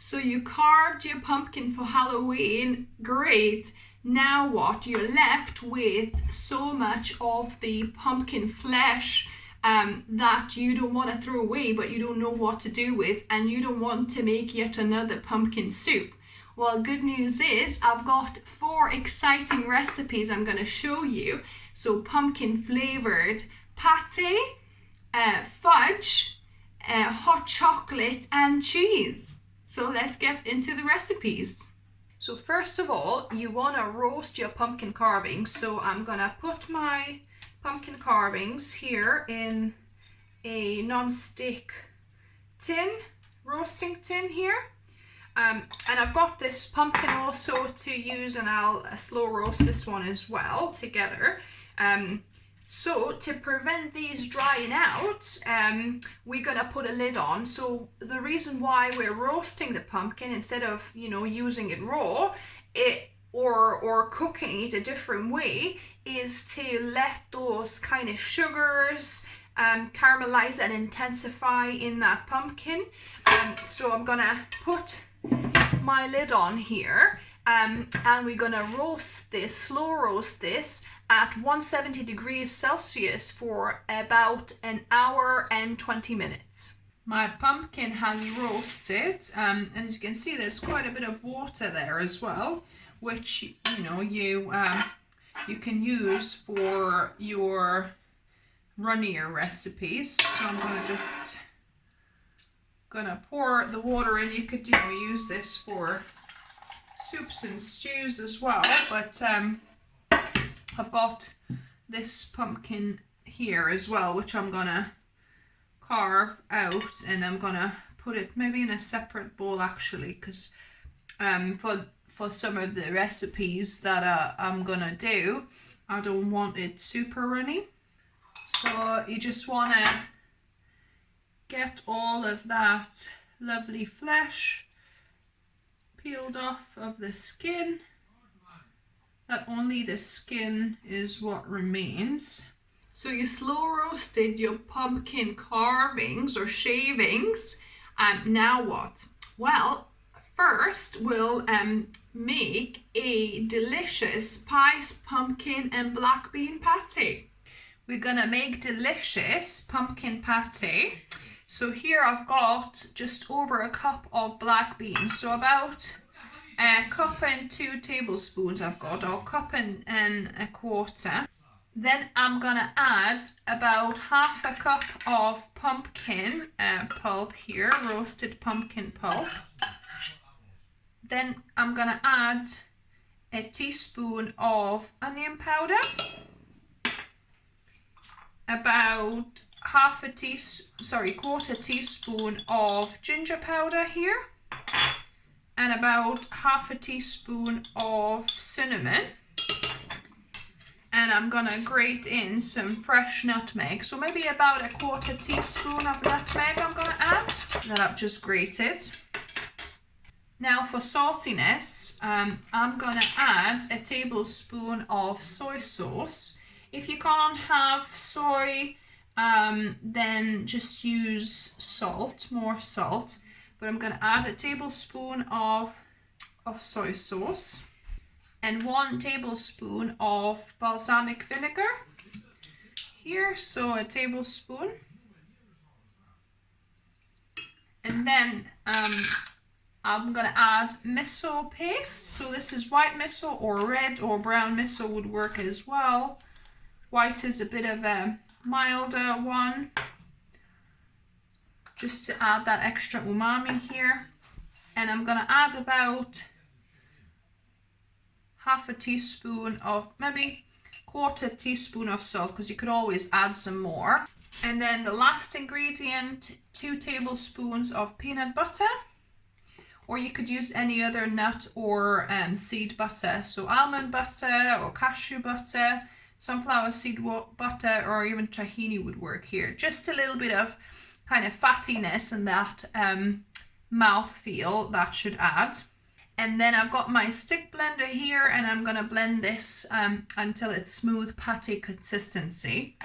So you carved your pumpkin for Halloween, great. Now what? You're left with so much of the pumpkin flesh that you don't want to throw away, but you don't know what to do with, and you don't want to make yet another pumpkin soup. Well, good news is I've got 4 exciting recipes I'm going to show you. So pumpkin flavored pate, fudge, hot chocolate and cheese. So let's get into the recipes. So first of all, you want to roast your pumpkin carvings. So I'm going to put my pumpkin carvings here in a non-stick tin, roasting tin here. And I've got this pumpkin also to use, and I'll slow roast this one as well together. So to prevent these drying out, we're gonna put a lid on. So the reason why we're roasting the pumpkin instead of, using it raw, or cooking it a different way, is to let those kind of sugars caramelize and intensify in that pumpkin. So I'm gonna put my lid on here, and we're gonna slow roast this at 170 degrees Celsius for about an hour and 20 minutes. My pumpkin has roasted, and as you can see, there's quite a bit of water there as well, which you can use for your runnier recipes. So I'm gonna pour the water in. You could use this for soups and stews as well, but I've got this pumpkin here as well, which I'm gonna carve out, and I'm gonna put it maybe in a separate bowl actually, because for some of the recipes that I'm gonna do, I don't want it super runny. So you just wanna get all of that lovely flesh peeled off of the skin, that only the skin is what remains. So you slow roasted your pumpkin carvings or shavings. Now what? Well, first we'll make a delicious pies, pumpkin and black bean pate. We're gonna make delicious pumpkin pate. So here I've got just over a cup of black beans, so about a cup and 2 tablespoons I've got, or cup and a quarter. Then I'm gonna add about half a cup of pumpkin pulp here, roasted pumpkin pulp. Then I'm gonna add a teaspoon of onion powder, about quarter teaspoon of ginger powder here, and about half a teaspoon of cinnamon. And I'm gonna grate in some fresh nutmeg, so maybe about a quarter teaspoon of nutmeg I'm gonna add that I've just grated. Now for saltiness, I'm gonna add a tablespoon of soy sauce. If you can't have soy, then just use more salt. But I'm gonna add a tablespoon of soy sauce and 1 tablespoon of balsamic vinegar here, so a tablespoon. And then I'm gonna add miso paste. So this is white miso, or red or brown miso would work as well. White is a bit of a milder one, just to add that extra umami here. And I'm gonna add about half a teaspoon of, maybe quarter teaspoon of salt, because you could always add some more. And then the last ingredient, 2 tablespoons of peanut butter, or you could use any other nut or seed butter. So almond butter or cashew butter, sunflower seed butter, or even tahini would work here. Just a little bit of kind of fattiness and that mouthfeel that should add. And then I've got my stick blender here, and I'm gonna blend this until it's smooth pate consistency.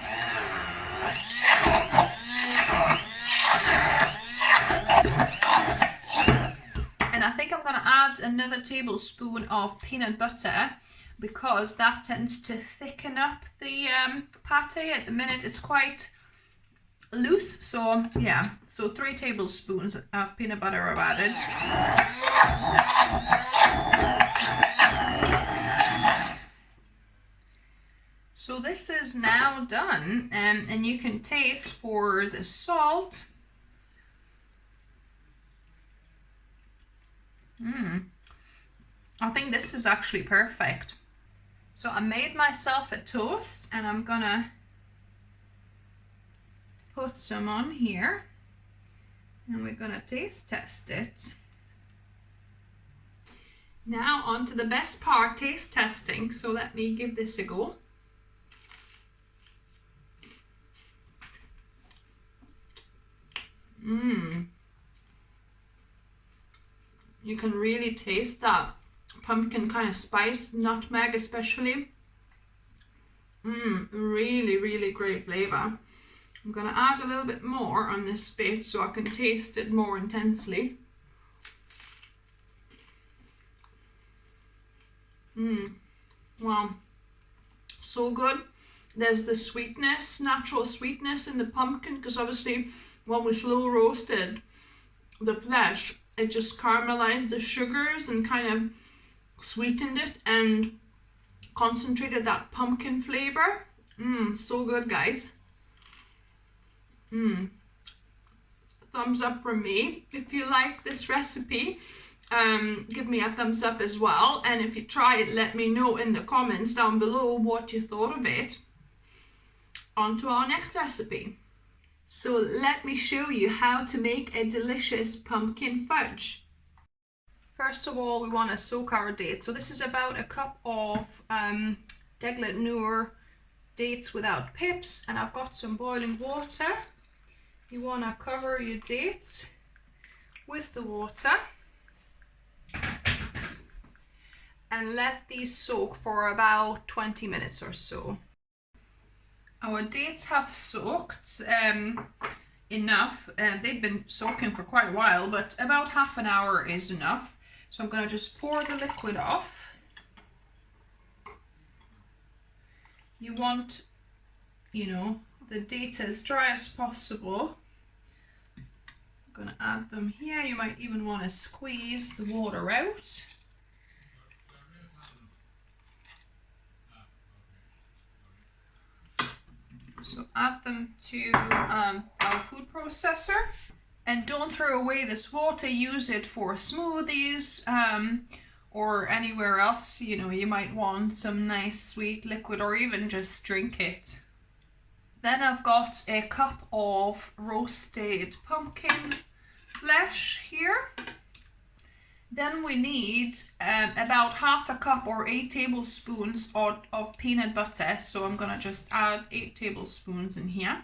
And I think I'm going to add another tablespoon of peanut butter because that tends to thicken up the pate. At the minute it's quite loose, so yeah, so 3 tablespoons of peanut butter are added. So this is now done, and you can taste for the salt. I think this is actually perfect. So I made myself a toast and I'm gonna put some on here and we're gonna taste test it. Now on to the best part, taste testing. So let me give this a go. You can really taste that pumpkin kind of spice, nutmeg especially. Really, really great flavor. I'm gonna add a little bit more on this bit so I can taste it more intensely. Wow, so good. There's the sweetness, natural sweetness in the pumpkin, because obviously when we slow roasted the flesh, it just caramelized the sugars and kind of sweetened it and concentrated that pumpkin flavor. So good, guys. Thumbs up from me. If you like this recipe, give me a thumbs up as well, and if you try it, let me know in the comments down below what you thought of it. On to our next recipe. So let me show you how to make a delicious pumpkin fudge. First of all, we want to soak our dates. So this is about a cup of deglet noor dates without pips, and I've got some boiling water. You want to cover your dates with the water and let these soak for about 20 minutes or so. Our dates have soaked enough. They've been soaking for quite a while, but about half an hour is enough. So I'm going to just pour the liquid off. You want, the dates as dry as possible. I'm going to add them here. You might even want to squeeze the water out. So add them to our food processor, and don't throw away this water. Use it for smoothies or anywhere else. You might want some nice sweet liquid, or even just drink it. Then I've got a cup of roasted pumpkin flesh here. Then we need about half a cup or 8 tablespoons of peanut butter. So I'm going to just add 8 tablespoons in here.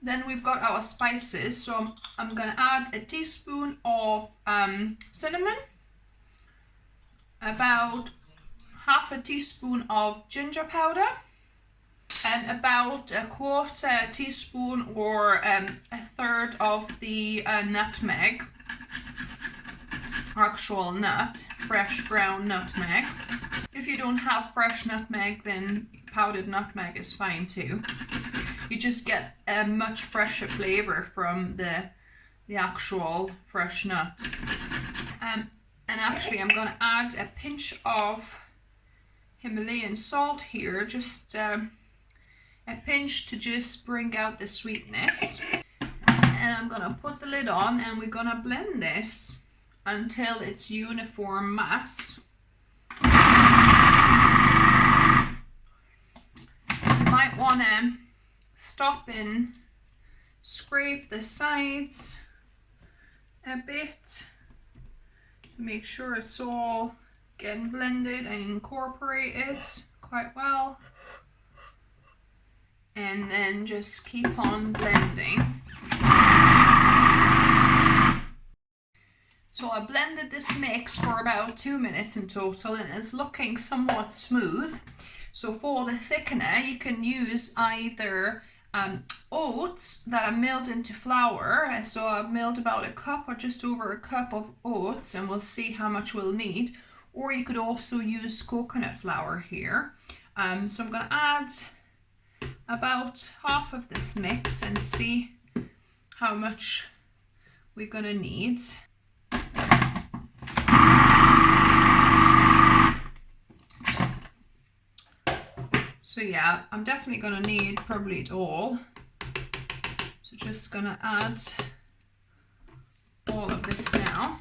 Then we've got our spices. So I'm going to add a teaspoon of cinnamon, about half a teaspoon of ginger powder, and about a 1/4 teaspoon or a third of the nutmeg. Actual nut, fresh ground nutmeg. If you don't have fresh nutmeg, then powdered nutmeg is fine too. You just get a much fresher flavor from the actual fresh nut. And actually I'm going to add a pinch of Himalayan salt here, just a pinch to just bring out the sweetness. And I'm going to put the lid on and we're going to blend this until it's uniform mass. You might want to stop and scrape the sides a bit to make sure it's all getting blended and incorporated quite well. And then just keep on blending. So I blended this mix for about 2 minutes in total, and it's looking somewhat smooth. So for the thickener, you can use either oats that I milled into flour. So I've milled about a cup or just over a cup of oats, and we'll see how much we'll need. Or you could also use coconut flour here. So I'm going to add about half of this mix and see how much we're going to need. So yeah, I'm definitely going to need probably it all. So just going to add all of this now.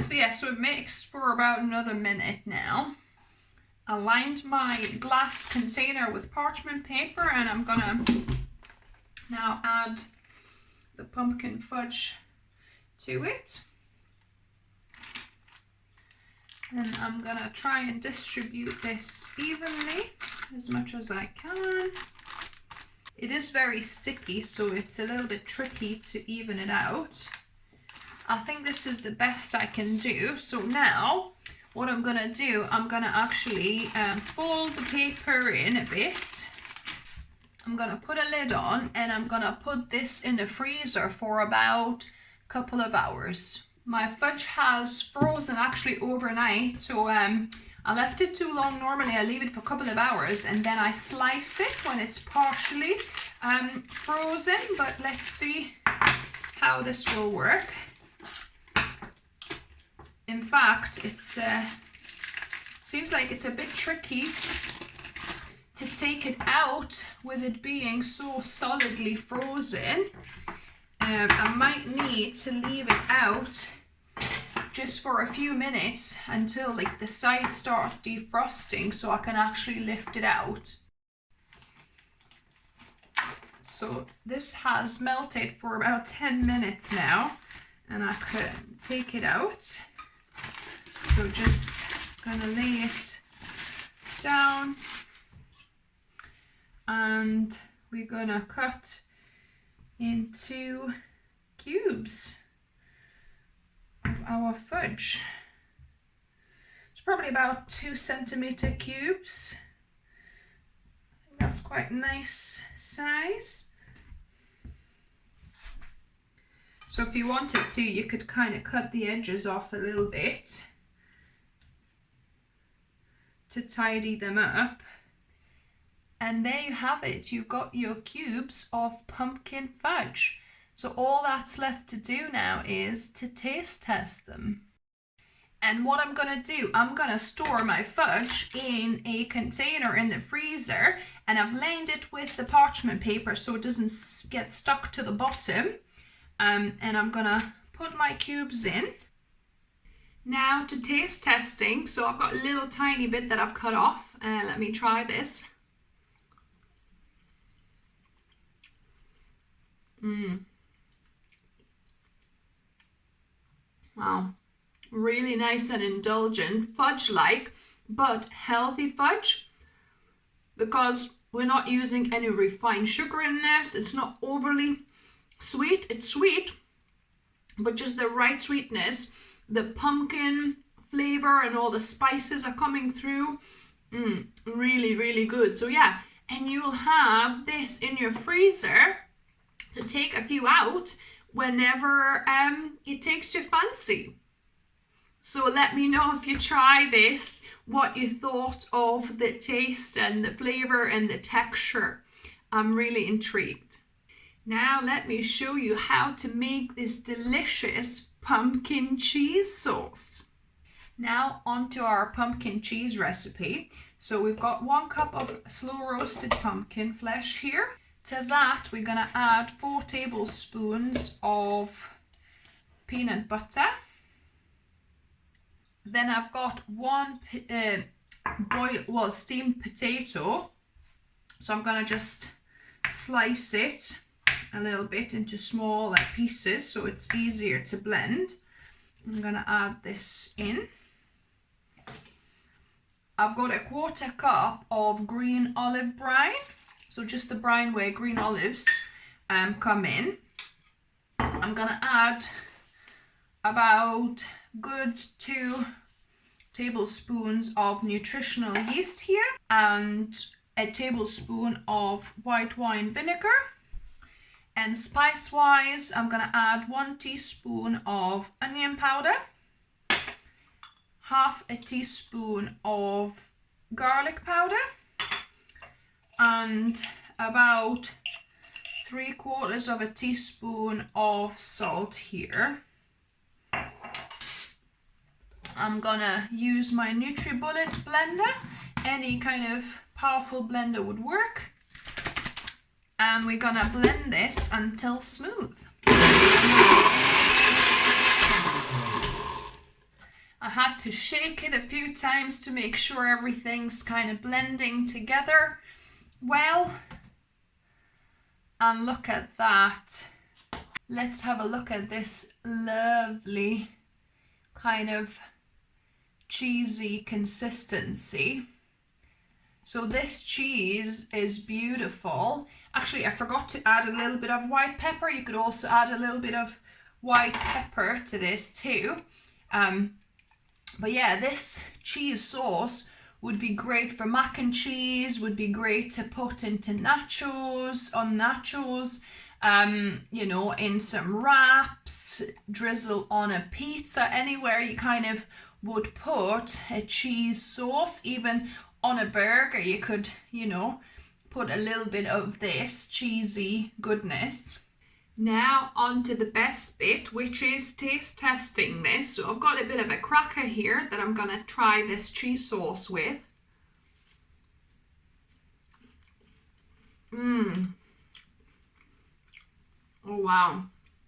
So yeah, so it mixed for about another minute now. I lined my glass container with parchment paper, and I'm gonna now add the pumpkin fudge to it. And I'm gonna try and distribute this evenly as much as I can. It is very sticky, so it's a little bit tricky to even it out. I think this is the best I can do. So now what I'm gonna do, I'm gonna actually fold the paper in a bit. I'm gonna put a lid on, and I'm gonna put this in the freezer for about a couple of hours. My fudge has frozen actually overnight, so I left it too long. Normally I leave it for a couple of hours and then I slice it when it's partially frozen, but let's see how this will work. In fact, it's seems like it's a bit tricky to take it out with it being so solidly frozen. I might need to leave it out just for a few minutes until like the sides start defrosting so I can actually lift it out. So this has melted for about 10 minutes now, and I could take it out. So just gonna lay it down, and we're gonna cut into cubes of our fudge. It's probably about 2 centimeter cubes. I think that's quite a nice size. So if you wanted to, you could kind of cut the edges off a little bit to tidy them up. And there you have it. You've got your cubes of pumpkin fudge. So all that's left to do now is to taste test them. And what I'm going to do, I'm going to store my fudge in a container in the freezer, and I've lined it with the parchment paper so it doesn't get stuck to the bottom. And I'm going to put my cubes in. Now to taste testing, so I've got a little tiny bit that I've cut off. Let me try this. Wow, really nice and indulgent, fudge-like, but healthy fudge, because we're not using any refined sugar in this. It's not overly sweet. It's sweet, but just the right sweetness. The pumpkin flavor and all the spices are coming through. Really, really good. So yeah, and you'll have this in your freezer to take a few out whenever it takes your fancy. So let me know if you try this, what you thought of the taste and the flavor and the texture. I'm really intrigued. Now let me show you how to make this delicious pumpkin cheese sauce. Now onto our pumpkin cheese recipe. So we've got 1 cup of slow roasted pumpkin flesh here. To that, we're gonna add 4 tablespoons of peanut butter. Then I've got 1 steamed potato. So I'm gonna just slice it a little bit into small pieces so it's easier to blend. I'm gonna add this in. I've got a 1/4 cup of green olive brine. So just the brine where green olives come in. I'm gonna add about good 2 tablespoons of nutritional yeast here, and a tablespoon of white wine vinegar. And spice wise, I'm going to add 1 teaspoon of onion powder, half a teaspoon of garlic powder, and about 3/4 of a teaspoon of salt here. I'm gonna use my NutriBullet blender. Any kind of powerful blender would work. And we're gonna blend this until smooth. I had to shake it a few times to make sure everything's kind of blending together well. And look at that. Let's have a look at this lovely kind of cheesy consistency. So this cheese is beautiful. Actually, I forgot to add a little bit of white pepper. You could also add a little bit of white pepper to this too. But yeah, this cheese sauce would be great for mac and cheese, would be great to put into nachos, you know, in some wraps, drizzle on a pizza, anywhere you kind of would put a cheese sauce, even on a burger, you could, you know, put a little bit of this cheesy goodness. Now on to the best bit, which is taste testing this. So I've got a bit of a cracker here that I'm going to try this cheese sauce with. Oh wow,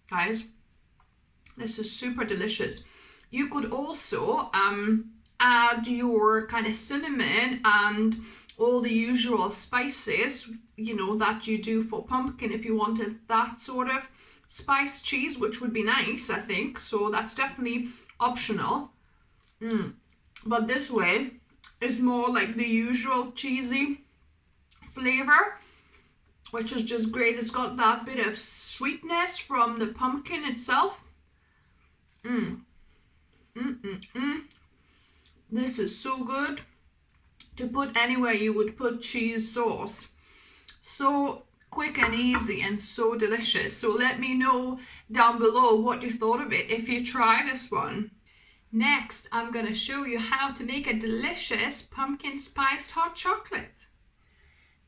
guys, this is super delicious. You could also add your kind of cinnamon and all the usual spices, you know, that you do for pumpkin if you wanted that sort of spice cheese, which would be nice, I think. So that's definitely optional. But this way is more like the usual cheesy flavor, which is just great. It's got that bit of sweetness from the pumpkin itself. This is so good to put anywhere you would put cheese sauce. So quick and easy and so delicious. So let me know down below what you thought of it if you try this one. Next, I'm going to show you how to make a delicious pumpkin spiced hot chocolate.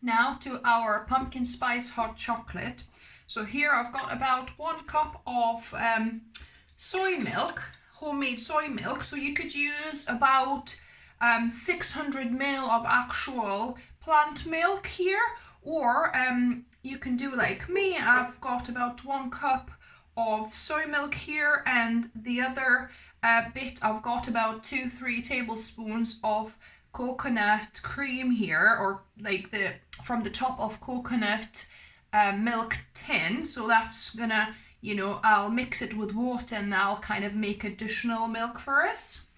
Now to our pumpkin spice hot chocolate. So here I've got about 1 cup of soy milk, homemade soy milk. So you could use about 600 ml of actual plant milk here, or you can do like me. I've got about 1 cup of soy milk here, and the other bit I've got about 2-3 tablespoons of coconut cream here, or like from the top of coconut milk tin. So that's gonna, you know, I'll mix it with water and I'll kind of make additional milk for us.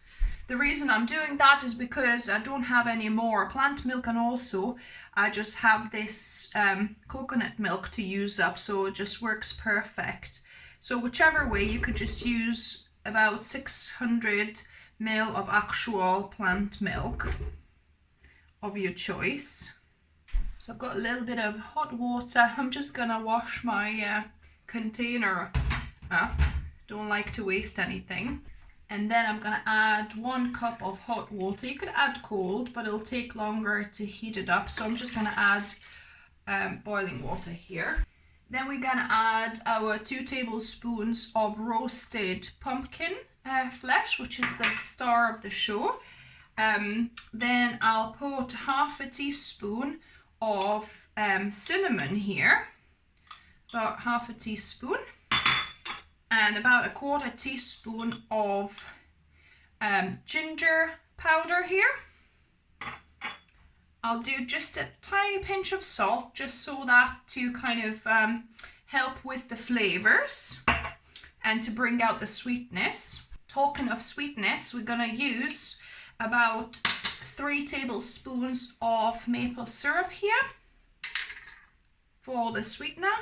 The reason I'm doing that is because I don't have any more plant milk, and also I just have this coconut milk to use up, so it just works perfect. So whichever way, you could just use about 600 ml of actual plant milk of your choice. So I've got a little bit of hot water. I'm just gonna wash my container up. Don't like to waste anything. And then I'm gonna add 1 cup of hot water. You could add cold, but it'll take longer to heat it up. So I'm just gonna add boiling water here. Then we're gonna add our 2 tablespoons of roasted pumpkin flesh, which is the star of the show. Then I'll put half a teaspoon of cinnamon here, about half a teaspoon, and about 1/4 teaspoon of ginger powder here. I'll do just a tiny pinch of salt, just so that to kind of help with the flavors and to bring out the sweetness. Talking of sweetness, we're gonna use about 3 tablespoons of maple syrup here for the sweetener.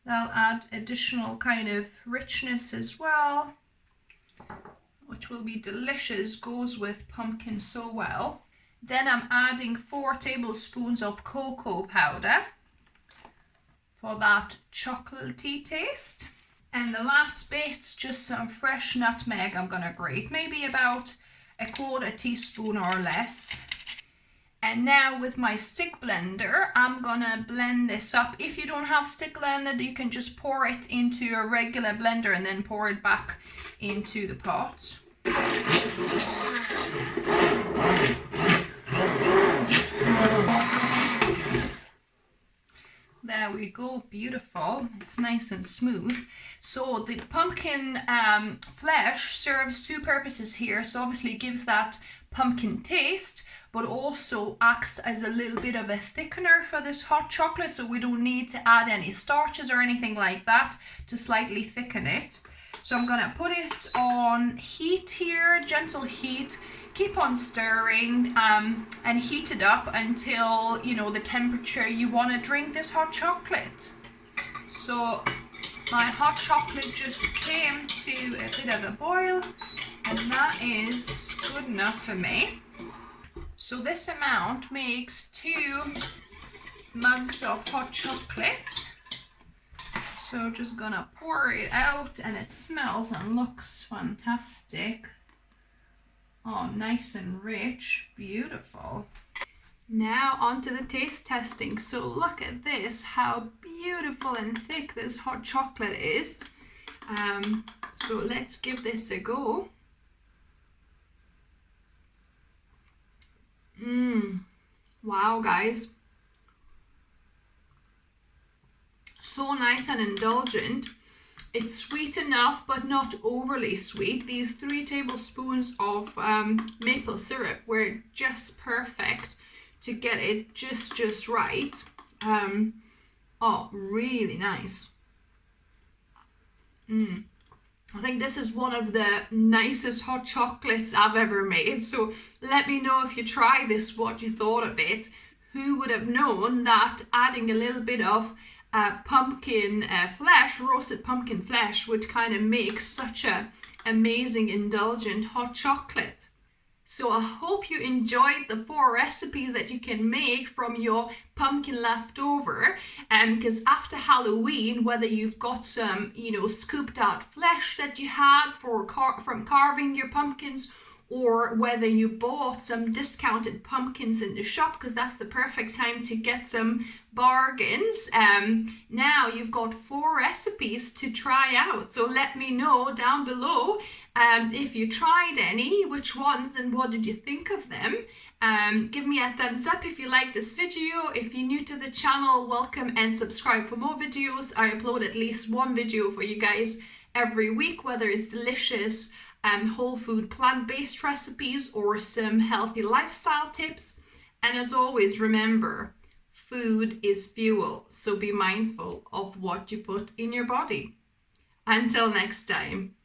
That'll add additional kind of richness as well. which will be delicious, goes with pumpkin so well. Then I'm adding 4 tablespoons of cocoa powder for that chocolatey taste. And the last bit's just some fresh nutmeg I'm gonna grate, maybe about 1/4 teaspoon or less. And now with my stick blender, I'm gonna blend this up. If you don't have stick blender, you can just pour it into a regular blender and then pour it back into the pot. There we go, beautiful. It's nice and smooth. So the pumpkin flesh serves 2 purposes here. So obviously it gives that pumpkin taste, but also acts as a little bit of a thickener for this hot chocolate, so we don't need to add any starches or anything like that to slightly thicken it. So I'm gonna put it on heat here, gentle heat, keep on stirring and heat it up until, you know, the temperature you want to drink this hot chocolate. So my hot chocolate just came to a bit of a boil, and that is good enough for me. So this amount makes 2 mugs of hot chocolate. So just gonna pour it out, and it smells and looks fantastic. Oh, nice and rich, beautiful. Now onto the taste testing. So look at this, how beautiful and thick this hot chocolate is. So let's give this a go. Wow, guys. So nice and indulgent. It's sweet enough, but not overly sweet. These 3 tablespoons of maple syrup were just perfect to get it just right. Oh, really nice. I think this is one of the nicest hot chocolates I've ever made. So let me know if you try this, what you thought of it. Who would have known that adding a little bit of pumpkin flesh, roasted pumpkin flesh, would kind of make such a amazing indulgent hot chocolate. So I hope you enjoyed the 4 recipes that you can make from your pumpkin leftover, because after Halloween, whether you've got some, you know, scooped out flesh that you had from carving your pumpkins, or whether you bought some discounted pumpkins in the shop, because that's the perfect time to get some bargains. Now you've got 4 recipes to try out. So let me know down below if you tried any, which ones, and what did you think of them. Give me a thumbs up if you like this video. If you're new to the channel, welcome and subscribe for more videos. I upload at least 1 video for you guys every week, whether it's delicious whole food plant-based recipes or some healthy lifestyle tips. And as always, remember, food is fuel, so be mindful of what you put in your body. Until next time.